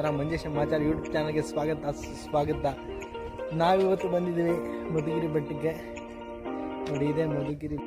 ನಮಸ್ಕಾರ. ಮಂಜೇಶ್ ಸಮಾಚಾರ ಯೂಟ್ಯೂಬ್ ಚಾನಲ್ಗೆ ಸ್ವಾಗತ. ನಾವಿವತ್ತು ಬಂದಿದ್ದೀವಿ ಮಧುಗಿರಿ ಬೆಟ್ಟಕ್ಕೆ. ನೋಡಿ, ಇದೆ ಮಧುಗಿರಿ.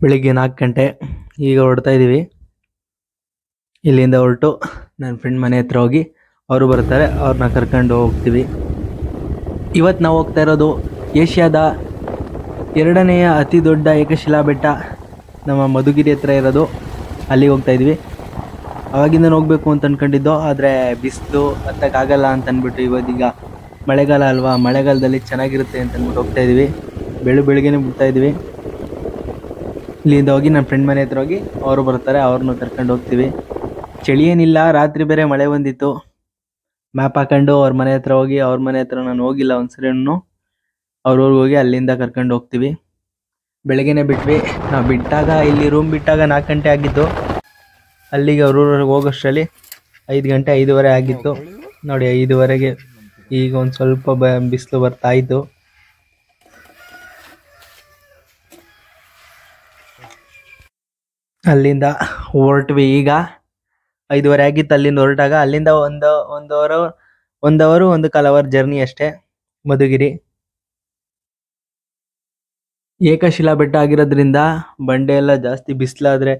ಬೆಳಿಗ್ಗೆ 4 ಗಂಟೆ ಈಗ ಹೊರಡ್ತಾ ಇದ್ದೀವಿ. ಇಲ್ಲಿಂದ ಹೊರಟು ನನ್ನ ಫ್ರೆಂಡ್ ಮನೆ ಹತ್ರ ಹೋಗಿ ಅವರು ಬರ್ತಾರೆ, ಅವ್ರನ್ನ ಕರ್ಕೊಂಡು ಹೋಗ್ತೀವಿ. ಇವತ್ತು ನಾವು ಹೋಗ್ತಾ ಇರೋದು ಏಷ್ಯಾದ 2ನೇ ಅತಿ ದೊಡ್ಡ ಏಕಶಿಲಾ ಬೆಟ್ಟ ನಮ್ಮ ಮಧುಗಿರಿ ಹತ್ರ ಇರೋದು. ಅಲ್ಲಿಗೆ ಹೋಗ್ತಾ ಇದ್ವಿ. ಅವಾಗಿಂದ ಹೋಗ್ಬೇಕು ಅಂತ ಅಂದ್ಕೊಂಡಿದ್ದೋ, ಆದರೆ ಬಿಸಿಲು ಹತ್ತಕ್ಕಾಗಲ್ಲ ಅಂತ ಅಂದ್ಬಿಟ್ಟು ಇವತ್ತೀಗ ಮಳೆಗಾಲ ಅಲ್ವಾ, ಮಳೆಗಾಲದಲ್ಲಿ ಚೆನ್ನಾಗಿರುತ್ತೆ ಅಂತ ಅಂದ್ಬಿಟ್ಟು ಹೋಗ್ತಾ ಇದ್ವಿ. ಬೆಳಗ್ಗೆನೇ ಬಿಡ್ತಾ ಇದ್ವಿ. ಇಲ್ಲಿಂದ ಹೋಗಿ ನನ್ನ ಫ್ರೆಂಡ್ ಮನೆ ಹತ್ರ ಹೋಗಿ ಅವರು ಬರ್ತಾರೆ, ಅವ್ರನ್ನ ಕರ್ಕೊಂಡು ಹೋಗ್ತೀವಿ. ಚಳಿ ಏನಿಲ್ಲ, ರಾತ್ರಿ ಬೇರೆ ಮಳೆ ಬಂದಿತ್ತು. ಮ್ಯಾಪ್ ಹಾಕೊಂಡು ಅವ್ರ ಮನೆ ಹತ್ರ ಹೋಗಿ, ಅವ್ರ ಮನೆ ಹತ್ರ ನಾನು ಹೋಗಿಲ್ಲ ಒಂದ್ಸರಿನೂ, ಅವ್ರವ್ರಿಗೆ ಹೋಗಿ ಅಲ್ಲಿಂದ ಕರ್ಕೊಂಡು ಹೋಗ್ತೀವಿ. ಬೆಳಗ್ಗೆನೇ ಬಿಟ್ವಿ. ನಾವು ಬಿಟ್ಟಾಗ, ಇಲ್ಲಿ ರೂಮ್ ಬಿಟ್ಟಾಗ 4 ಗಂಟೆ ಆಗಿತ್ತು. ಅಲ್ಲಿಗೆ ಅವ್ರವ್ರಿಗೆ ಹೋಗೋಷ್ಟರಲ್ಲಿ 5 ಗಂಟೆ 5:15 ಆಗಿತ್ತು. ನೋಡಿ, 5:15ಗೆ ಈಗ ಒಂದು ಸ್ವಲ್ಪ ಬಿಸಿಲು ಬರ್ತಾ ಇತ್ತು. ಅಲ್ಲಿಂದ ಹೊರಟ್ವಿ. ಈಗ 5:15 ಆಗಿತ್ತು ಅಲ್ಲಿಂದ ಹೊರಟಾಗ. ಅಲ್ಲಿಂದ ಒಂದು ಅವರ್ 1.25 ಅವರ್ ಜರ್ನಿ ಅಷ್ಟೇ ಮಧುಗಿರಿ. ಏಕಶಿಲಾ ಬೆಟ್ಟ ಆಗಿರೋದ್ರಿಂದ ಬಂಡೆ ಎಲ್ಲ ಜಾಸ್ತಿ ಬಿಸಿಲಾದ್ರೆ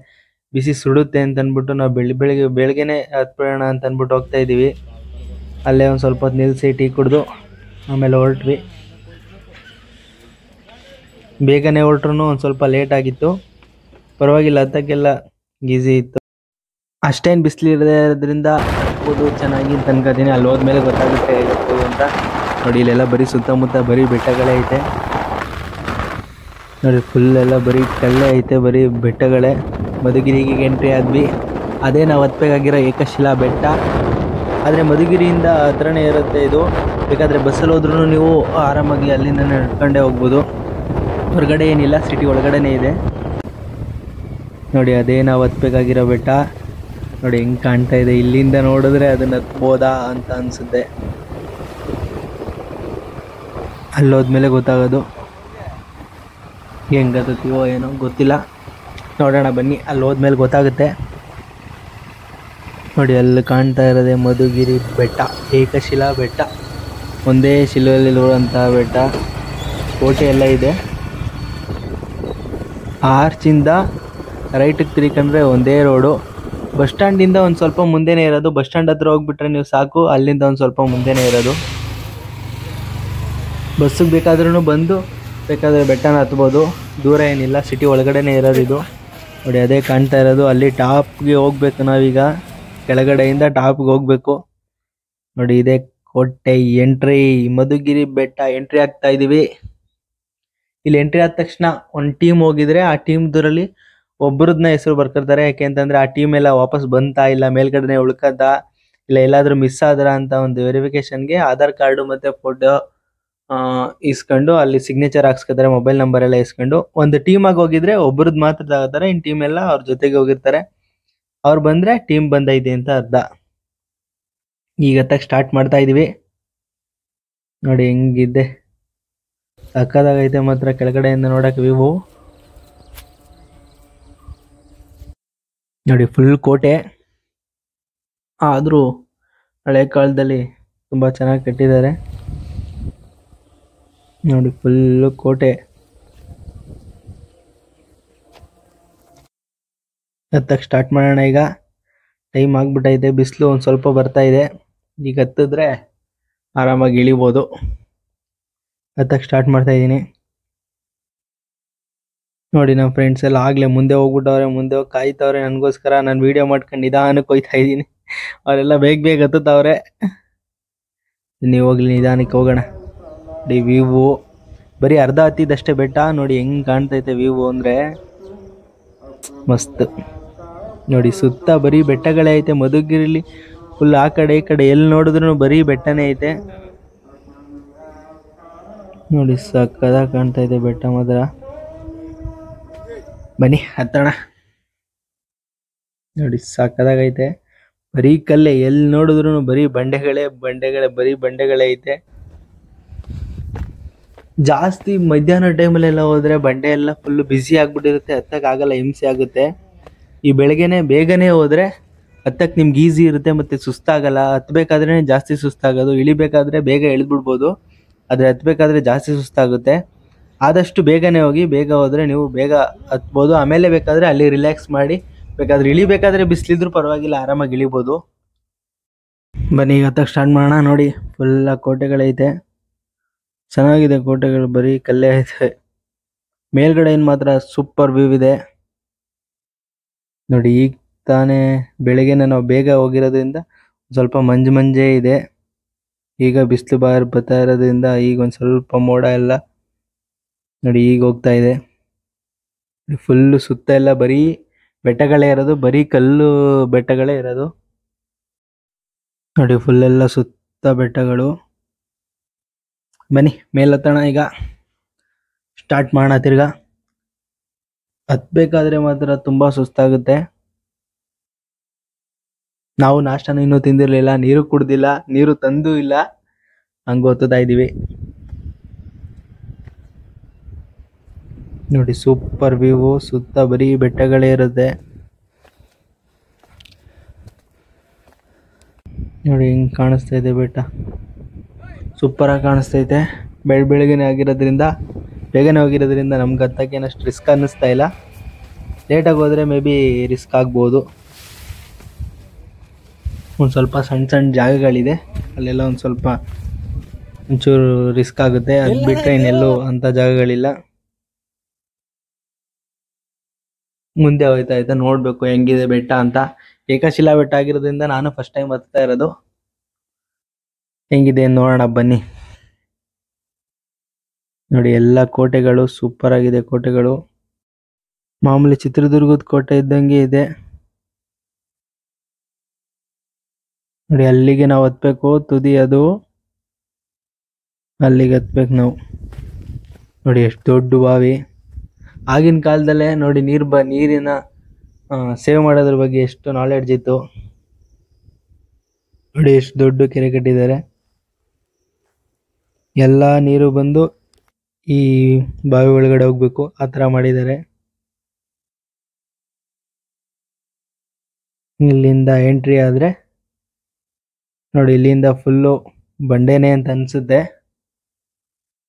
ಬಿಸಿ ಸುಡುತ್ತೆ ಅಂತ ಅಂದ್ಬಿಟ್ಟು ನಾವು ಬೆಳಗ್ಗೆನೆ ಹತ್ಬಿಡೋಣ ಅಂತ ಅಂದ್ಬಿಟ್ಟು ಹೋಗ್ತಾ ಇದ್ದೀವಿ. ಅಲ್ಲೇ ಒಂದು ಸ್ವಲ್ಪ ಹೊತ್ತು ನಿಲ್ಲಿಸಿ ಟೀ ಕುಡಿದು ಆಮೇಲೆ ಹೊರಟ್ವಿ. ಬೇಗನೆ ಹೊರಟ್ರು ಒಂದು ಸ್ವಲ್ಪ ಲೇಟ್ ಆಗಿತ್ತು, ಪರವಾಗಿಲ್ಲ, ಹತ್ತಕ್ಕೆಲ್ಲ ಈಸಿ ಇತ್ತು. ಅಷ್ಟೇನು ಬಿಸಿಲು ಇರೋದ್ರಿಂದ ಹತ್ಬೋದು ಚೆನ್ನಾಗಿ ಅಂತ ಅನ್ಕೋತೀನಿ. ಅಲ್ಲಿ ಹೋದ್ಮೇಲೆ ಗೊತ್ತಾಗುತ್ತೆ ಹೇಗಿರ್ಬೋದು ಅಂತ. ನೋಡಿ, ಇಲ್ಲೆಲ್ಲ ಬರೀ ಸುತ್ತಮುತ್ತ ಬರೀ ಬೆಟ್ಟಗಳೇ ಐತೆ. ನೋಡಿ, ಫುಲ್ ಎಲ್ಲ ಬರೀ ಕಲ್ಲೇ ಐತೆ, ಬರೀ ಬೆಟ್ಟಗಳೇ. ಮಧುಗಿರಿಗೆ ಎಂಟ್ರಿ ಆದ್ವಿ. ಅದೇ ನಾವು ಹತ್ಬೇಕಾಗಿರೋ ಏಕಶಿಲಾ ಬೆಟ್ಟ. ಆದರೆ ಮಧುಗಿರಿಯಿಂದ ಹತ್ರನೇ ಇರುತ್ತೆ ಇದು. ಬೇಕಾದರೆ ಬಸ್ಸಲ್ಲಿ ಹೋದ್ರೂ ನೀವು ಆರಾಮಾಗಿ ಅಲ್ಲಿಂದ ನಡ್ಕೊಂಡೇ ಹೋಗ್ಬೋದು. ಹೊರಗಡೆ ಏನಿಲ್ಲ, ಸಿಟಿ ಒಳಗಡೆನೇ ಇದೆ. ನೋಡಿ, ಅದೇ ನಾವು ಹತ್ಬೇಕಾಗಿರೋ ಬೆಟ್ಟ. ನೋಡಿ ಹೆಂಗೆ ಕಾಣ್ತಾ ಇದೆ. ಇಲ್ಲಿಂದ ನೋಡಿದ್ರೆ ಅದನ್ನ ಹತ್ಬೋದಾ ಅಂತ ಅನಿಸುತ್ತೆ. ಅಲ್ಲೋದ್ಮೇಲೆ ಗೊತ್ತಾಗೋದು ಹೆಂಗೆ ಹತ್ತೀವೋ ಏನೋ ಗೊತ್ತಿಲ್ಲ. ನೋಡೋಣ ಬನ್ನಿ, ಅಲ್ಲಿ ಹೋದ್ಮೇಲೆ ಗೊತ್ತಾಗುತ್ತೆ. ನೋಡಿ, ಅಲ್ಲಿ ಕಾಣ್ತಾ ಇರೋದೆ ಮಧುಗಿರಿ ಬೆಟ್ಟ, ಏಕಶಿಲಾ ಬೆಟ್ಟ. ಒಂದೇ ಶಿಲೆಯಲ್ಲಿರುವಂತಹ ಬೆಟ್ಟ. ಕೋಟೆ ಎಲ್ಲ ಇದೆ. ಆರ್ಚಿಂದ ರೈಟಿಗೆ ತಿರ್ಕೊಂಡ್ರೆ ಒಂದೇ ರೋಡು. ಬಸ್ ಸ್ಟ್ಯಾಂಡಿಂದ ಒಂದು ಸ್ವಲ್ಪ ಮುಂದೆನೇ ಇರೋದು. ಬಸ್ ಸ್ಟ್ಯಾಂಡ್ ಹತ್ರ ಹೋಗ್ಬಿಟ್ರೆ ನೀವು ಸಾಕು, ಅಲ್ಲಿಂದ ಒಂದು ಸ್ವಲ್ಪ ಮುಂದೆನೇ ಇರೋದು. ಬಸ್ಸಿಗೆ ಬೇಕಾದ್ರೂ ಬಂದು ಬೇಕಾದರೆ ಬೆಟ್ಟನ ಹತ್ಬೋದು. ದೂರ ಏನಿಲ್ಲ, ಸಿಟಿ ಒಳಗಡೆನೇ ಇರೋದು ಇದು. ನೋಡಿ, ಅದೇ ಕಾಣ್ತಾ ಇರೋದು. ಅಲ್ಲಿ ಟಾಪ್ಗೆ ಹೋಗ್ಬೇಕು ನಾವೀಗ. ಕೆಳಗಡೆಯಿಂದ ಟಾಪ್ಗೆ ಹೋಗ್ಬೇಕು. ನೋಡಿ, ಇದೇ ಕೋಟೆ ಎಂಟ್ರಿ. ಮಧುಗಿರಿ ಬೆಟ್ಟ ಎಂಟ್ರಿ ಆಗ್ತಾ ಇದ್ದೀವಿ. ಇಲ್ಲಿ ಎಂಟ್ರಿ ಆದ ತಕ್ಷಣ ಒಂದು ಟೀಮ್ ಹೋಗಿದ್ರೆ ಆ ಟೀಮ್ ದೂರಲ್ಲಿ ಒಬ್ಬರದನ್ನ ಹೆಸರು ಬರ್ಕೊಳ್ತಾರೆ. ಯಾಕೆ ಅಂತಂದ್ರೆ ಆ ಟೀಮ್ ಎಲ್ಲ ವಾಪಸ್ ಬಂತಾ ಇಲ್ಲ, ಮೇಲ್ಗಡೆ ಉಳ್ಕದ ಇಲ್ಲ, ಎಲ್ಲಾದ್ರೂ ಮಿಸ್ ಆದ್ರ ಅಂತ ಒಂದು ವೆರಿಫಿಕೇಶನ್ಗೆ ಆಧಾರ್ ಕಾರ್ಡು ಮತ್ತೆ ಫೋಟೋ ಇಸ್ಕೊಂಡು ಅಲ್ಲಿ ಸಿಗ್ನೇಚರ್ ಹಾಕ್ಸ್ಕೊತಾರೆ, ಮೊಬೈಲ್ ನಂಬರ್ ಎಲ್ಲ ಇಸ್ಕೊಂಡು. ಒಂದು ಟೀಮ್ ಆಗಿ ಹೋಗಿದ್ರೆ ಒಬ್ಬರದ್ದು ಮಾತ್ರ ತಗೋತಾರೆ, ಇನ್ ಟೀಮ್ ಎಲ್ಲ ಅವ್ರ ಜೊತೆಗೆ ಹೋಗಿರ್ತಾರೆ. ಅವ್ರು ಬಂದ್ರೆ ಟೀಮ್ ಬಂದೈತೆ ಅಂತ ಅರ್ಥ. ಈಗ ಸ್ಟಾರ್ಟ್ ಮಾಡ್ತಾ ಇದೀವಿ. ನೋಡಿ ಹೆಂಗಿದೆ, ಸಕ್ಕದಾಗೈತೆ ಮಾತ್ರ ಕೆಳಗಡೆಯಿಂದ ನೋಡಕ್ ವ್ಯೂ. ನೋಡಿ, ಫುಲ್ ಕೋಟೆ. ಆದ್ರೂ ಹಳೆ ಕಾಲದಲ್ಲಿ ತುಂಬಾ ಚೆನ್ನಾಗಿ ಕಟ್ಟಿದ್ದಾರೆ. ನೋಡಿ, ಫುಲ್ ಕೋಟೆ. ಹತ್ತಕ್ಕೆ ಸ್ಟಾರ್ಟ್ ಮಾಡೋಣ. ಈಗ ಟೈಮ್ ಆಗ್ಬಿಟ್ಟೈತೆ, ಬಿಸಿಲು ಒಂದು ಸ್ವಲ್ಪ ಬರ್ತಾ ಇದೆ. ಈಗ ಹತ್ತಿದ್ರೆ ಆರಾಮಾಗಿ ಇಳಿಬೋದು. ಹತ್ತಕ್ಕೆ ಸ್ಟಾರ್ಟ್ ಮಾಡ್ತಾ ಇದ್ದೀನಿ. ನೋಡಿ, ನಮ್ಮ ಫ್ರೆಂಡ್ಸ್ ಎಲ್ಲ ಆಗ್ಲೇ ಮುಂದೆ ಹೋಗ್ಬಿಟ್ಟವ್ರೆ, ಮುಂದೆ ಹೋಗಿ ಕಾಯ್ತವ್ರೆ ನನಗೋಸ್ಕರ. ನಾನು ವಿಡಿಯೋ ಮಾಡ್ಕೊಂಡು ನಿಧಾನಕ್ಕೆ ಹೋಗ್ತಾ ಇದ್ದೀನಿ. ಅವರೆಲ್ಲ ಬೇಗ ಬೇಗ ಹತ್ತುತ್ತವ್ರೆ. ನೀವು ಹೋಗ್ಲಿ, ನಿಧಾನಕ್ಕೆ ಹೋಗೋಣ. ನೋಡಿ ವ್ಯೂ ಬರೀ ಅರ್ಧ ಹತ್ತಿದಷ್ಟೇ ಬೆಟ್ಟ. ನೋಡಿ ಹೆಂಗ್ ಕಾಣ್ತೈತೆ ವ್ಯೂ ಅಂದ್ರೆ ಮಸ್ತ್. ನೋಡಿ ಸುತ್ತ ಬರೀ ಬೆಟ್ಟಗಳೇ ಐತೆ. ಮಧುಗಿರಿಲಿ ಫುಲ್ ಆ ಕಡೆ ಈ ಕಡೆ ಎಲ್ಲಿ ನೋಡಿದ್ರು ಬರೀ ಬೆಟ್ಟನೇ ಐತೆ. ನೋಡಿ ಸಕ್ಕದಾಗಿ ಕಾಣ್ತಾ ಇದೆ ಬೆಟ್ಟ ಮಾತ್ರ. ಬನ್ನಿ ಹತ್ತೋಣ. ನೋಡಿ ಸಕ್ಕದಾಗೈತೆ. ಬರೀ ಕಲ್ಲೇ, ಎಲ್ಲಿ ನೋಡಿದ್ರು ಬರೀ ಬಂಡೆಗಳೇ ಬಂಡೆಗಳೇ, ಬರೀ ಬಂಡೆಗಳೇ ಐತೆ. ಜಾಸ್ತಿ ಮಧ್ಯಾಹ್ನ ಟೈಮಲ್ಲೆಲ್ಲ ಹೋದ್ರೆ ಬಂಡೆ ಎಲ್ಲ ಫುಲ್ ಬಿಸಿ ಆಗ್ಬಿಟ್ಟಿರುತ್ತೆ, ಹತ್ತಕ್ಕಾಗಲ್ಲ, ಹಿಂಸೆ ಆಗುತ್ತೆ. ಈ ಬೆಳಗ್ಗೆನೆ ಬೇಗನೆ ಹೋದ್ರೆ ಹತ್ತಕ್ಕೆ ನಿಮ್ಗೆ ಈಸಿ ಇರುತ್ತೆ, ಮತ್ತೆ ಸುಸ್ತಾಗಲ್ಲ. ಹತ್ಬೇಕಾದ್ರೆ ಜಾಸ್ತಿ ಸುಸ್ತಾಗೋದು, ಇಳಿಬೇಕಾದ್ರೆ ಬೇಗ ಇಳಿದ್ಬಿಡ್ಬೋದು, ಆದರೆ ಹತ್ಬೇಕಾದ್ರೆ ಜಾಸ್ತಿ ಸುಸ್ತಾಗುತ್ತೆ. ಆದಷ್ಟು ಬೇಗನೆ ಹೋಗಿ, ಬೇಗ ಹೋದರೆ ನೀವು ಬೇಗ ಹತ್ಬೋದು. ಆಮೇಲೆ ಬೇಕಾದರೆ ಅಲ್ಲಿ ರಿಲ್ಯಾಕ್ಸ್ ಮಾಡಿ, ಬೇಕಾದ್ರೆ ಇಳಿಬೇಕಾದ್ರೆ ಬಿಸಿಲಿದ್ರು ಪರವಾಗಿಲ್ಲ, ಆರಾಮಾಗಿ ಇಳಿಬೋದು. ಬನ್ನಿ ಈಗ ಹತ್ತಕ್ಕೆ ಸ್ಟಾರ್ಟ್ ಮಾಡೋಣ. ನೋಡಿ ಫುಲ್ಲ ಕೋಟೆಗಳೈತೆ, ಚೆನ್ನಾಗಿದೆ ಕೋಟೆಗಳು, ಬರೀ ಕಲ್ಲೇ ಐತೆ. ಮೇಲ್ಗಡೆ ಏನು ಮಾತ್ರ ಸೂಪರ್ ವ್ಯೂ ಇದೆ. ನೋಡಿ ಈಗ ತಾನೇ ಬೆಳಗ್ಗೆನೆ ನಾವು ಬೇಗ ಹೋಗಿರೋದ್ರಿಂದ ಸ್ವಲ್ಪ ಮಂಜು ಮಂಜೇ ಇದೆ. ಈಗ ಬಿಸಿಲು ಬರ್ತಾ ಇರೋದ್ರಿಂದ ಈಗ ಒಂದು ಸ್ವಲ್ಪ ಮೋಡ ಎಲ್ಲ ನೋಡಿ ಈಗ ಹೋಗ್ತಾ ಇದೆ. ಫುಲ್ಲು ಸುತ್ತ ಎಲ್ಲ ಬರೀ ಬೆಟ್ಟಗಳೇ ಇರೋದು, ಬರೀ ಕಲ್ಲು ಬೆಟ್ಟಗಳೇ ಇರೋದು. ನೋಡಿ ಫುಲ್ಲೆಲ್ಲ ಸುತ್ತ ಬೆಟ್ಟಗಳು. ಬನ್ನಿ ಮೇಲತ್ತೋಣ, ಈಗ ಸ್ಟಾರ್ಟ್ ಮಾಡೋಣ ತಿರ್ಗಾ. ಹತ್ಬೇಕಾದ್ರೆ ಮಾತ್ರ ತುಂಬಾ ಸುಸ್ತಾಗುತ್ತೆ. ನಾವು ನಾಷ್ಟನ ಇನ್ನೂ ತಿಂದಿರ್ಲಿಲ್ಲ, ನೀರು ಕುಡ್ದಿಲ್ಲ, ನೀರು ತಂದು ಇಲ್ಲ, ಹಂಗೆ ಓದ್ತಾ ಇದ್ದೀವಿ. ನೋಡಿ ಸೂಪರ್ ವ್ಯೂ, ಸುತ್ತ ಬರೀ ಬೆಟ್ಟಗಳೇ ಇರುತ್ತೆ. ನೋಡಿ ಹಿಂಗೆ ಕಾಣಿಸ್ತಾ ಇದೆ ಬೆಟ್ಟ, ಸೂಪರಾಗಿ ಕಾಣಿಸ್ತೈತೆ. ಬೆಳಗ್ಗೆನೆ ಆಗಿರೋದ್ರಿಂದ, ಬೇಗನೆ ಹೋಗಿರೋದ್ರಿಂದ ನಮ್ಗೆ ಹತ್ತಕ್ಕೆ ಏನಷ್ಟು ರಿಸ್ಕ್ ಅನ್ನಿಸ್ತಾ ಇಲ್ಲ. ಲೇಟಾಗಿ ಹೋದರೆ ಮೇ ಬಿ ರಿಸ್ಕ್ ಆಗ್ಬೋದು. ಒಂದು ಸ್ವಲ್ಪ ಸಣ್ಣ ಸಣ್ಣ ಜಾಗಗಳಿದೆ, ಅಲ್ಲೆಲ್ಲ ಒಂದು ಸ್ವಲ್ಪ ಒಂಚೂರು ರಿಸ್ಕ್ ಆಗುತ್ತೆ. ಅದು ಬಿಟ್ಟರೆ ಇನ್ನೆಲ್ಲೂ ಅಂಥ ಜಾಗಗಳಿಲ್ಲ. ಮುಂದೆ ಹೋಯ್ತಾ ಐತೆ, ನೋಡಬೇಕು ಹೆಂಗಿದೆ ಬೆಟ್ಟ ಅಂತ. ಏಕಶಿಲಾ ಬೆಟ್ಟ ಆಗಿರೋದ್ರಿಂದ ನಾನು ಫಸ್ಟ್ ಟೈಮ್ ಹತ್ತಾ ಇರೋದು. ಹೆಂಗಿದೆ ನೋಡೋಣ ಬನ್ನಿ. ನೋಡಿ ಎಲ್ಲ ಕೋಟೆಗಳು ಸೂಪರ್ ಆಗಿದೆ. ಕೋಟೆಗಳು ಮಾಮೂಲಿ ಚಿತ್ರದುರ್ಗದ ಕೋಟೆ ಇದ್ದಂಗೆ ಇದೆ. ನೋಡಿ ಅಲ್ಲಿಗೆ ನಾವು ಹತ್ಬೇಕು, ತುದಿ ಅದು, ಅಲ್ಲಿಗೆ ಹತ್ಬೇಕು ನಾವು. ನೋಡಿ ಎಷ್ಟು ದೊಡ್ಡ ಬಾವಿ. ಆಗಿನ ಕಾಲದಲ್ಲೇ ನೋಡಿ ನೀರಿನ ಸೇವ್ ಮಾಡೋದ್ರ ಬಗ್ಗೆ ಎಷ್ಟು ನಾಲೆಡ್ಜ್ ಇತ್ತು. ನೋಡಿ ಎಷ್ಟು ದೊಡ್ಡ ಕೆರೆ ಕಟ್ಟಿದ್ದಾರೆ. ಎಲ್ಲ ನೀರು ಬಂದು ಈ ಬಾವಿ ಒಳಗಡೆ ಹೋಗ್ಬೇಕು, ಆ ಥರ ಮಾಡಿದ್ದಾರೆ. ಇಲ್ಲಿಂದ ಎಂಟ್ರಿ ಆದರೆ ನೋಡಿ ಇಲ್ಲಿಂದ ಫುಲ್ಲು ಬಂಡೆನೇ ಅಂತ ಅನ್ಸುತ್ತೆ.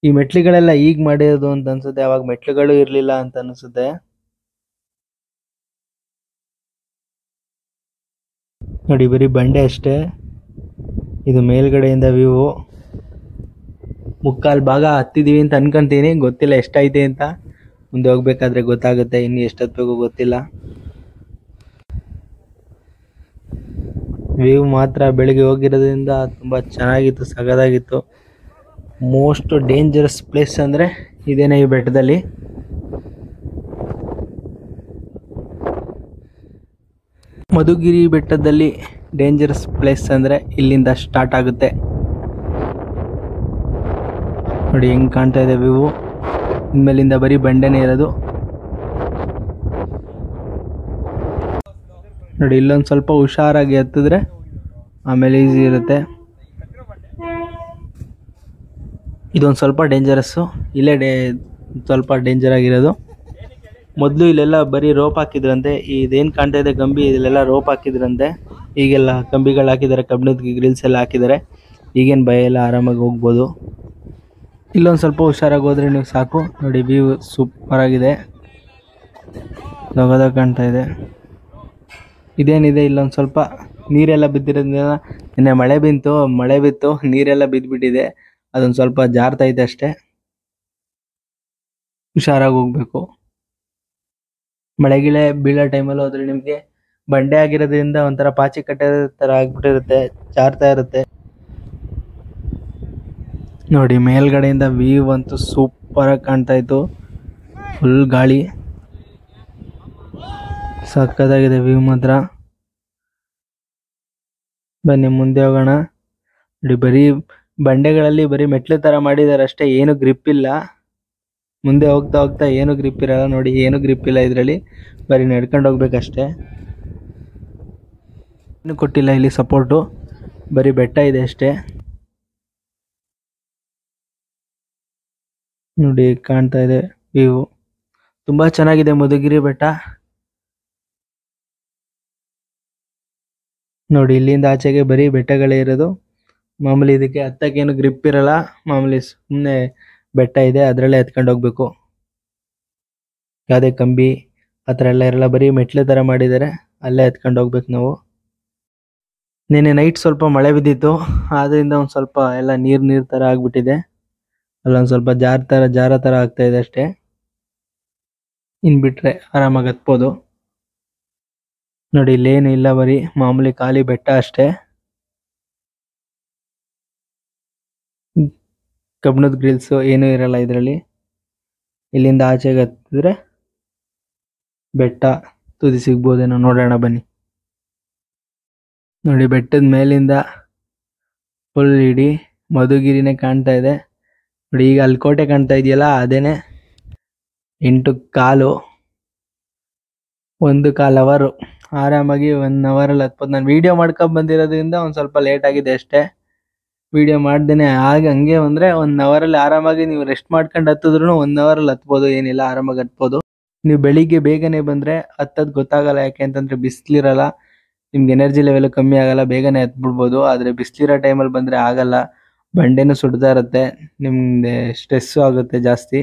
ಈ ಮೆಟ್ಲುಗಳೆಲ್ಲ ಈಗ ಮಾಡಿರೋದು ಅಂತ ಅನ್ಸುತ್ತೆ, ಅವಾಗ ಮೆಟ್ಲುಗಳು ಇರಲಿಲ್ಲ ಅಂತ ಅನ್ಸುತ್ತೆ. ನೋಡಿ ಬರೀ ಬಂಡೆ ಅಷ್ಟೇ. ಇದು ಮೇಲ್ಗಡೆಯಿಂದ ವ್ಯೂ. ಮುಕ್ಕಾಲು ಭಾಗ ಹತ್ತಿದೀವಿ ಅಂತ ಅನ್ಕೊಂತೀನಿ, ಗೊತ್ತಿಲ್ಲ ಎಷ್ಟೈತೆ ಅಂತ. ಮುಂದೆ ಹೋಗ್ಬೇಕಾದ್ರೆ ಗೊತ್ತಾಗುತ್ತೆ, ಇನ್ನು ಎಷ್ಟು ಹತ್ಬೇಕು ಗೊತ್ತಿಲ್ಲ. ವ್ಯೂ ಮಾತ್ರ ಬೆಳಿಗ್ಗೆ ಹೋಗಿರೋದ್ರಿಂದ ತುಂಬ ಚೆನ್ನಾಗಿತ್ತು, ಸಗದಾಗಿತ್ತು. ಮೋಸ್ಟ್ ಡೇಂಜರಸ್ ಪ್ಲೇಸ್ ಅಂದರೆ ಇದೇನೇ ಈ ಬೆಟ್ಟದಲ್ಲಿ. ಮಧುಗಿರಿ ಬೆಟ್ಟದಲ್ಲಿ ಡೇಂಜರಸ್ ಪ್ಲೇಸ್ ಅಂದರೆ ಇಲ್ಲಿಂದ ಸ್ಟಾರ್ಟ್ ಆಗುತ್ತೆ. ನೋಡಿ ಹೆಂಗೆ ಕಾಣ್ತಾ ಇದೆ ವ್ಯೂ. ಇನ್ಮೇಲಿಂದ ಬರೀ ಬಂಡೆನೇ ಇರೋದು. ನೋಡಿ ಇಲ್ಲೊಂದು ಸ್ವಲ್ಪ ಹುಷಾರಾಗಿ ಹತ್ತಿದ್ರೆ ಆಮೇಲೆ ಈಸಿ ಇರುತ್ತೆ. ಇದೊಂದು ಸ್ವಲ್ಪ ಡೇಂಜರಸ್ಸು, ಇಲ್ಲೇ ಸ್ವಲ್ಪ ಡೇಂಜರ್ ಆಗಿರೋದು. ಮೊದಲು ಇಲ್ಲೆಲ್ಲ ಬರೀ ರೋಪ್ ಹಾಕಿದ್ರಂತೆ. ಇದೇನು ಕಾಣ್ತಾ ಇದೆ ಕಂಬಿ, ಇಲ್ಲೆಲ್ಲ ರೋಪ್ ಹಾಕಿದ್ರಂತೆ. ಈಗೆಲ್ಲ ಕಂಬಿಗಳು ಹಾಕಿದ್ದಾರೆ, ಕಬ್ಬಿಣದ ಗ್ರಿಲ್ಸ್ ಎಲ್ಲ ಹಾಕಿದ್ದಾರೆ. ಈಗೇನು ಭಯ ಇಲ್ಲ, ಆರಾಮಾಗಿ ಹೋಗ್ಬೋದು. ಇಲ್ಲೊಂದು ಸ್ವಲ್ಪ ಹುಷಾರಾಗಿ ಹೋದರೆ ನೀವು ಸಾಕು. ನೋಡಿ ವ್ಯೂ ಸೂಪರಾಗಿದೆ, ದೊಡ್ಡದಾಗಿ ಕಾಣ್ತಾ ಇದೆ. ಇದೇನಿದೆ, ಇಲ್ಲೊಂದು ಸ್ವಲ್ಪ ನೀರೆಲ್ಲ ಬಿದ್ದಿರೋದ್ರಿಂದ, ನಿನ್ನೆ ಮಳೆ ಬಿತ್ತು, ನೀರೆಲ್ಲ ಬಿದ್ದುಬಿಟ್ಟಿದೆ. ಅದೊಂದು ಸ್ವಲ್ಪ ಜಾರ್ತೈತೆ ಅಷ್ಟೇ, ಹುಷಾರಾಗಿ ಹೋಗ್ಬೇಕು. ಮಳೆ ಗಿಳೆ ಬೀಳೋ ಟೈಮಲ್ಲಿ ಹೋದರೆ ನಿಮಗೆ ಬಂಡೆ ಆಗಿರೋದ್ರಿಂದ ಒಂಥರ ಪಾಚಿ ಕಟ್ಟೆ ತರ ಆಗ್ಬಿಟ್ಟಿರುತ್ತೆ, ಜಾರ್ತಾ ಇರುತ್ತೆ. ನೋಡಿ ಮೇಲ್ಗಡೆಯಿಂದ ವ್ಯೂ ಅಂತೂ ಸೂಪರ್ ಆಗಿ ಕಾಣ್ತಾ ಇತ್ತು. ಫುಲ್ ಗಾಳಿ, ಸಕ್ಕತ್ತಾಗಿದೆ ವ್ಯೂ ಮಾತ್ರ. ಬನ್ನಿ ಮುಂದೆ ಹೋಗೋಣ. ನೋಡಿ ಬರೀ ಬಂಡೆಗಳಲ್ಲಿ ಬರೀ ಮೆಟ್ಲು ತರ ಮಾಡಿದಾರೆ ಅಷ್ಟೇ, ಏನು ಗ್ರಿಪ್ ಇಲ್ಲ. ಮುಂದೆ ಹೋಗ್ತಾ ಹೋಗ್ತಾ ಏನು ಗ್ರಿಪ್ ಇರಲ್ಲ. ನೋಡಿ ಏನು ಗ್ರಿಪ್ ಇಲ್ಲ ಇದರಲ್ಲಿ, ಬರೀ ನಡ್ಕೊಂಡು ಹೋಗ್ಬೇಕಷ್ಟೇ. ಏನು ಕೊಟ್ಟಿಲ್ಲ ಇಲ್ಲಿ ಸಪೋರ್ಟು, ಬರೀ ಬೆಟ್ಟ ಇದೆ ಅಷ್ಟೇ. ನೋಡಿ ಕಾಣ್ತಾ ಇದೆ ವ್ಯೂ, ತುಂಬಾ ಚೆನ್ನಾಗಿದೆ ಮಧುಗಿರಿ ಬೆಟ್ಟ. ನೋಡಿ ಇಲ್ಲಿಂದ ಆಚೆಗೆ ಬರೀ ಬೆಟ್ಟಗಳೇ ಇರೋದು. ಮಾಮೂಲಿ ಇದಕ್ಕೆ ಹತ್ತಕ್ಕೇನು ಗ್ರಿಪ್ ಇರಲ್ಲ, ಮಾಮೂಲಿ ಸುಮ್ಮನೆ ಬೆಟ್ಟ ಇದೆ, ಅದರಲ್ಲೇ ಎತ್ಕೊಂಡು ಹೋಗ್ಬೇಕು. ಯಾವುದೇ ಕಂಬಿ ಆ ಥರ ಎಲ್ಲ ಇರಲ್ಲ, ಬರೀ ಮೆಟ್ಲು ಥರ ಮಾಡಿದ್ದಾರೆ, ಅಲ್ಲೇ ಎತ್ಕೊಂಡು ಹೋಗ್ಬೇಕು ನಾವು. ನಿನ್ನೆ ನೈಟ್ ಸ್ವಲ್ಪ ಮಳೆ ಬಿದ್ದಿತ್ತು, ಆದ್ರಿಂದ ಒಂದು ಸ್ವಲ್ಪ ಎಲ್ಲ ನೀರು ಥರ ಆಗ್ಬಿಟ್ಟಿದೆ. ಅಲ್ಲೊಂದು ಸ್ವಲ್ಪ ಜಾರ ಥರ ಆಗ್ತಾ ಇದೆ ಅಷ್ಟೇ. ಇನ್ ಬಿಟ್ರೆ ಆರಾಮಾಗಿ ಹತ್ಬೋದು. ನೋಡಿ ಇಲ್ಲೇನು ಇಲ್ಲ, ಬರೀ ಮಾಮೂಲಿ ಖಾಲಿ ಬೆಟ್ಟ ಅಷ್ಟೇ. ಕಬ್ಬಿಣದ ಗ್ರಿಲ್ಸ್ ಏನೂ ಇರಲ್ಲ ಇದರಲ್ಲಿ. ಇಲ್ಲಿಂದ ಆಚೆಗೆ ಹತ್ತಿದ್ರೆ ಬೆಟ್ಟ ತುದಿ ಸಿಗ್ಬೋದೇನೋ, ನೋಡೋಣ ಬನ್ನಿ. ನೋಡಿ ಬೆಟ್ಟದ ಮೇಲಿಂದ ಫುಲ್ ಇಡೀ ಮಧುಗಿರಿನೇ ಕಾಣ್ತಾ ಇದೆ. ನೋಡಿ ಈಗ ಅಲ್ಲಿ ಕೋಟೆ ಕಾಣ್ತಾ ಇದೆಯಲ್ಲ, ಅದೇನೆ 8 ಕಾಲು, 1 ಕಾಲು ಅವರು ಆರಾಮಾಗಿ 1 ಅವರಲ್ಲಿ ಹತ್ಬೋದು. ನಾನು ವಿಡಿಯೋ ಮಾಡ್ಕೊಂಡು ಬಂದಿರೋದ್ರಿಂದ ಒಂದು ಸ್ವಲ್ಪ ಲೇಟ್ ಆಗಿದೆ ಅಷ್ಟೇ. ವಿಡಿಯೋ ಮಾಡ್ದೇನೆ ಹಂಗೆ ಅಂದರೆ 1 ಅವರಲ್ಲಿ ಆರಾಮಾಗಿ ನೀವು ರೆಸ್ಟ್ ಮಾಡ್ಕೊಂಡು ಹತ್ತಿದ್ರು 1 ಅವರಲ್ಲಿ ಹತ್ಬೋದು, ಏನಿಲ್ಲ ಆರಾಮಾಗಿ ಹತ್ಬೋದು. ನೀವು ಬೆಳಿಗ್ಗೆ ಬೇಗನೆ ಬಂದರೆ ಹತ್ತೋದು ಗೊತ್ತಾಗಲ್ಲ, ಯಾಕೆ ಅಂತಂದರೆ ಬಿಸಿಲಿರಲ್ಲ, ನಿಮ್ಗೆ ಎನರ್ಜಿ ಲೆವೆಲ್ ಕಮ್ಮಿ ಆಗಲ್ಲ, ಬೇಗನೆ ಹತ್ಬಿಡ್ಬೋದು. ಆದರೆ ಬಿಸಿಲಿರೋ ಟೈಮಲ್ಲಿ ಬಂದರೆ ಆಗಲ್ಲ, ಬಂಡೆನೂ ಸುಡ್ತಾ ಇರುತ್ತೆ, ನಿಮಗೆ ಸ್ಟ್ರೆಸ್ಸು ಆಗುತ್ತೆ ಜಾಸ್ತಿ.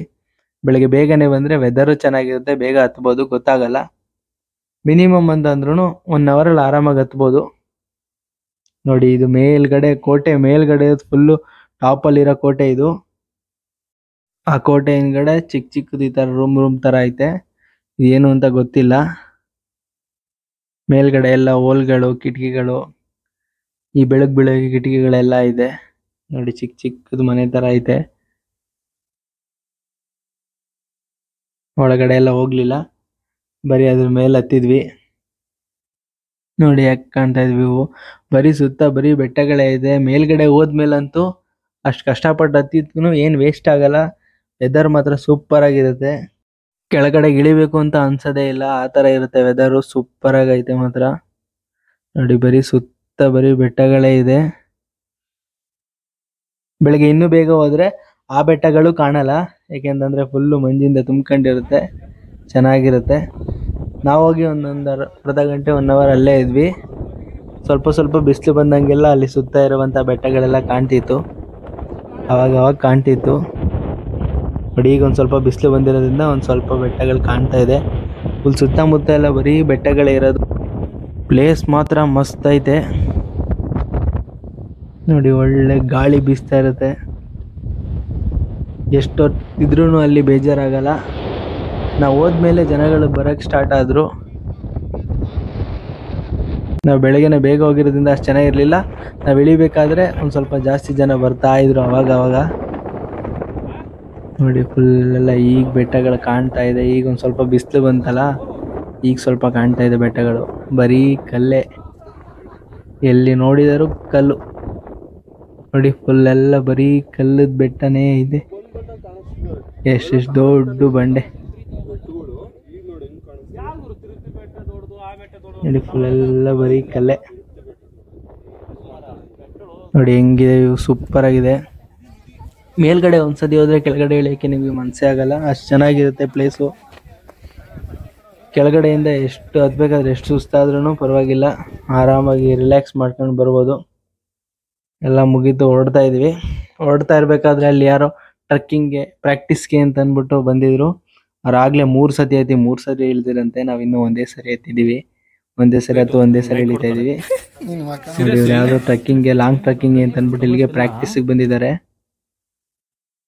ಬೆಳಗ್ಗೆ ಬೇಗನೆ ಬಂದರೆ ವೆದರು ಚೆನ್ನಾಗಿರುತ್ತೆ, ಬೇಗ ಹತ್ಬೋದು, ಗೊತ್ತಾಗಲ್ಲ. ಮಿನಿಮಮ್ ಅಂತಂದ್ರೂ 1 ಅವರಲ್ಲಿ ಆರಾಮಾಗಿ ಹತ್ಬೋದು. ನೋಡಿ ಇದು ಮೇಲ್ಗಡೆ ಕೋಟೆ, ಮೇಲ್ಗಡೆ ಫುಲ್ಲು ಟಾಪಲ್ಲಿರೋ ಕೋಟೆ ಇದು. ಆ ಕೋಟೆ ಹಿಂದ್ಗಡೆ ಚಿಕ್ಕ ಚಿಕ್ಕದು ಈ ಥರ ರೂಮ್ ಥರ ಐತೆ, ಏನು ಅಂತ ಗೊತ್ತಿಲ್ಲ. ಮೇಲ್ಗಡೆ ಎಲ್ಲ ಹೋಲ್ಗಳು, ಕಿಟಕಿಗಳು, ಈ ಬೆಳಕು ಬೀಳೋ ಕಿಟಕಿಗಳೆಲ್ಲ ಇದೆ. ನೋಡಿ ಚಿಕ್ಕ ಚಿಕ್ಕದು ಮನೆ ಥರ ಐತೆ. ಒಳಗಡೆ ಎಲ್ಲ ಹೋಗ್ಲಿಲ್ಲ, ಬರೀ ಅದ್ರ ಮೇಲೆ ಹತ್ತಿದ್ವಿ. ನೋಡಿ ಯಾಕೆ ಕಾಣ್ತಾ ಇದ್ವಿ, ಬರೀ ಸುತ್ತ ಬರೀ ಬೆಟ್ಟಗಳೇ ಇದೆ. ಮೇಲ್ಗಡೆ ಹೋದ್ಮೇಲಂತೂ ಅಷ್ಟು ಕಷ್ಟಪಟ್ಟು ಹತ್ತಿದ್ರೂ ಏನು ವೇಸ್ಟ್ ಆಗಲ್ಲ, ವೆದರ್ ಮಾತ್ರ ಸೂಪರ್ ಆಗಿರುತ್ತೆ. ಕೆಳಗಡೆ ಇಳಿಬೇಕು ಅಂತ ಅನ್ಸೋದೇ ಇಲ್ಲ, ಆ ಥರ ಇರುತ್ತೆ ವೆದರು, ಸೂಪರ್ ಆಗೈತೆ ಮಾತ್ರ. ನೋಡಿ ಬರೀ ಸುತ್ತ ಬರೀ ಬೆಟ್ಟಗಳೇ ಇದೆ. ಬೆಳಗ್ಗೆ ಇನ್ನೂ ಬೇಗ ಹೋದ್ರೆ ಆ ಬೆಟ್ಟಗಳು ಕಾಣಲ್ಲ, ಯಾಕೆಂತಂದ್ರೆ ಫುಲ್ಲು ಮಂಜಿಂದ ತುಂಬ್ಕೊಂಡಿರುತ್ತೆ, ಚೆನ್ನಾಗಿರುತ್ತೆ. ನಾವು ಹೋಗಿ ಒಂದೊಂದು ಅರ್ಧ ಗಂಟೆ 1 ಅವರ್ ಅಲ್ಲೇ ಇದ್ವಿ. ಸ್ವಲ್ಪ ಸ್ವಲ್ಪ ಬಿಸಿಲು ಬಂದಂಗೆಲ್ಲ ಅಲ್ಲಿ ಸುತ್ತ ಇರುವಂಥ ಬೆಟ್ಟಗಳೆಲ್ಲ ಕಾಣ್ತಿತ್ತು, ಅವಾಗ ಕಾಣ್ತಿತ್ತು. ಬಟ್ ಈಗ ಒಂದು ಸ್ವಲ್ಪ ಬಿಸಿಲು ಬಂದಿರೋದ್ರಿಂದ ಒಂದು ಸ್ವಲ್ಪ ಬೆಟ್ಟಗಳು ಕಾಣ್ತಾ ಇದೆ. ಫುಲ್ ಸುತ್ತಮುತ್ತ ಎಲ್ಲ ಬರೀ ಬೆಟ್ಟಗಳೇ ಇರೋದು. ಪ್ಲೇಸ್ ಮಾತ್ರ ಮಸ್ತ್ ಐತೆ. ನೋಡಿ ಒಳ್ಳೆ ಗಾಳಿ ಬೀಸ್ತಾ ಇರುತ್ತೆ, ಎಷ್ಟೊತ್ತಿದ್ರೂ ಅಲ್ಲಿ ಬೇಜಾರಾಗಲ್ಲ. ನಾವು ಹೋದ್ಮೇಲೆ ಜನಗಳು ಬರೋಕ್ಕೆ ಸ್ಟಾರ್ಟ್ ಆದರು. ನಾವು ಬೆಳಗ್ಗೆನೇ ಬೇಗ ಹೋಗಿರೋದ್ರಿಂದ ಅಷ್ಟು ಜನ ಇರಲಿಲ್ಲ. ನಾವು ಇಳಿಬೇಕಾದ್ರೆ ಒಂದು ಸ್ವಲ್ಪ ಜಾಸ್ತಿ ಜನ ಬರ್ತಾ ಇದ್ರು ಅವಾಗ. ನೋಡಿ ಫುಲ್ಲೆಲ್ಲ ಈಗ ಬೆಟ್ಟಗಳು ಕಾಣ್ತಾ ಇದೆ. ಈಗ ಒಂದು ಸ್ವಲ್ಪ ಬಿಸಿಲು ಬಂತಲ್ಲ, ಈಗ ಸ್ವಲ್ಪ ಕಾಣ್ತಾ ಇದೆ ಬೆಟ್ಟಗಳು. ಬರೀ ಕಲ್ಲೇ, ಎಲ್ಲಿ ನೋಡಿದರೂ ಕಲ್ಲು. ನೋಡಿ ಫುಲ್ಲೆಲ್ಲ ಬರೀ ಕಲ್ಲದ ಬೆಟ್ಟನೇ ಇದೆ, ಎಷ್ಟೆಷ್ಟು ದೊಡ್ಡ ಬಂಡೆ. ನೋಡಿ ಫುಲ್ಲೆಲ್ಲ ಬರೀ ಕಲ್ಲೇ. ನೋಡಿ ಹೆಂಗಿದೆ, ಸೂಪರ್ ಆಗಿದೆ. ಮೇಲ್ಗಡೆ ಒಂದ್ಸತಿ ಹೋದ್ರೆ ಕೆಳಗಡೆ ಇಳಿಯೋಕ್ಕೆ ನಿಮಗೆ ಮನಸ್ಸೇ ಆಗಲ್ಲ, ಅಷ್ಟು ಚೆನ್ನಾಗಿರುತ್ತೆ ಪ್ಲೇಸು. ಕೆಳಗಡೆಯಿಂದ ಎಷ್ಟು ಹತ್ಬೇಕಾದ್ರೆ ಎಷ್ಟು ಸುಸ್ತಾದ್ರೂ ಪರವಾಗಿಲ್ಲ, ಆರಾಮಾಗಿ ರಿಲ್ಯಾಕ್ಸ್ ಮಾಡ್ಕೊಂಡು ಬರ್ಬೋದು. ಎಲ್ಲ ಮುಗೀತು, ಹೊರಡ್ತಾ ಇರಬೇಕಾದ್ರೆ ಅಲ್ಲಿ ಯಾರೋ ಟ್ರಕ್ಕಿಂಗ್ಗೆ ಪ್ರಾಕ್ಟೀಸ್ಗೆ ಅಂತ ಅಂದ್ಬಿಟ್ಟು ಬಂದಿದ್ರು. ಅವ್ರಾಗಲೇ 3 ಸತಿ ಐತಿ, 3 ಸರಿ ಇಳ್ದಿರಂತೆ. ನಾವು ಇನ್ನೂ ಒಂದೇ ಸರಿ ಎತ್ತಿದ್ದೀವಿ, ಒಂದೇ ಸರಿ ಇಳಿತಾ ಇದೀವಿ. ಯಾವುದೋ ಟ್ರಕ್ಕಿಂಗ್ಗೆ, ಲಾಂಗ್ ಟ್ರಕ್ಕಿಂಗ್ ಅಂತ ಅಂದ್ಬಿಟ್ಟು ಇಲ್ಲಿಗೆ ಪ್ರಾಕ್ಟೀಸಿಗೆ ಬಂದಿದ್ದಾರೆ.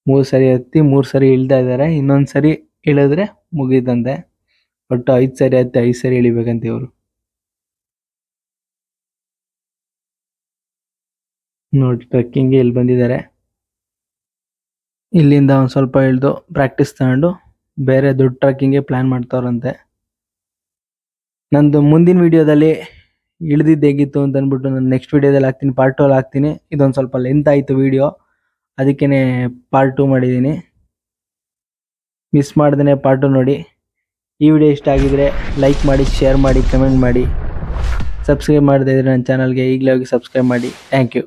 3 ಸರಿ ಹತ್ತಿ 3 ಸರಿ ಇಳ್ತಾ ಇದ್ದಾರೆ. ಇನ್ನೊಂದು ಸರಿ ಇಳಿದ್ರೆ ಮುಗೀತಂತೆ. ಒಟ್ಟು 5 ಸರಿ ಹತ್ತಿ 5 ಸರಿ ಇಳಿಬೇಕಂತೆ ಇವರು. ನೋಡಿ ಟ್ರೆಕ್ಕಿಂಗ್ಗೆ ಇಲ್ಲಿ ಬಂದಿದ್ದಾರೆ. ಇಲ್ಲಿಂದ ಒಂದು ಸ್ವಲ್ಪ ಇಳಿದು ಪ್ರಾಕ್ಟೀಸ್ ತಗೊಂಡು ಬೇರೆ ದೊಡ್ಡ ಟ್ರೆಕ್ಕಿಂಗ್ಗೆ ಪ್ಲಾನ್ ಮಾಡ್ತಾವ್ರಂತೆ. ನಂದು ಮುಂದಿನ ವಿಡಿಯೋದಲ್ಲಿ ಇಳಿದಿದ್ದು ಹೇಗಿತ್ತು ಅಂತ ಅಂದ್ಬಿಟ್ಟು ನಾನು ನೆಕ್ಸ್ಟ್ ವಿಡಿಯೋದಲ್ಲಿ ಹಾಕ್ತೀನಿ, ಪಾರ್ಟ್ 2 ಅಲ್ಲಿ ಹಾಕ್ತೀನಿ. ಇದೊಂದು ಸ್ವಲ್ಪ ಲೆಂತ್ ಆಯಿತು ವಿಡಿಯೋ, ಅದಕ್ಕೇ ಪಾರ್ಟ್ 2 ಮಾಡಿದ್ದೀನಿ. ಮಿಸ್ ಮಾಡ್ದೇ ಪಾರ್ಟ್ 2 ನೋಡಿ. ಈ ವಿಡಿಯೋ ಇಷ್ಟ ಆಗಿದ್ರೆ ಲೈಕ್ ಮಾಡಿ, ಶೇರ್ ಮಾಡಿ, ಕಮೆಂಟ್ ಮಾಡಿ. ಸಬ್ಸ್ಕ್ರೈಬ್ ಮಾಡದೇ ಇದ್ರೆ ನನ್ನ ಚಾನಲ್ಗೆ ಈಗಲೇ ಹೋಗಿ ಸಬ್ಸ್ಕ್ರೈಬ್ ಮಾಡಿ. Thank you.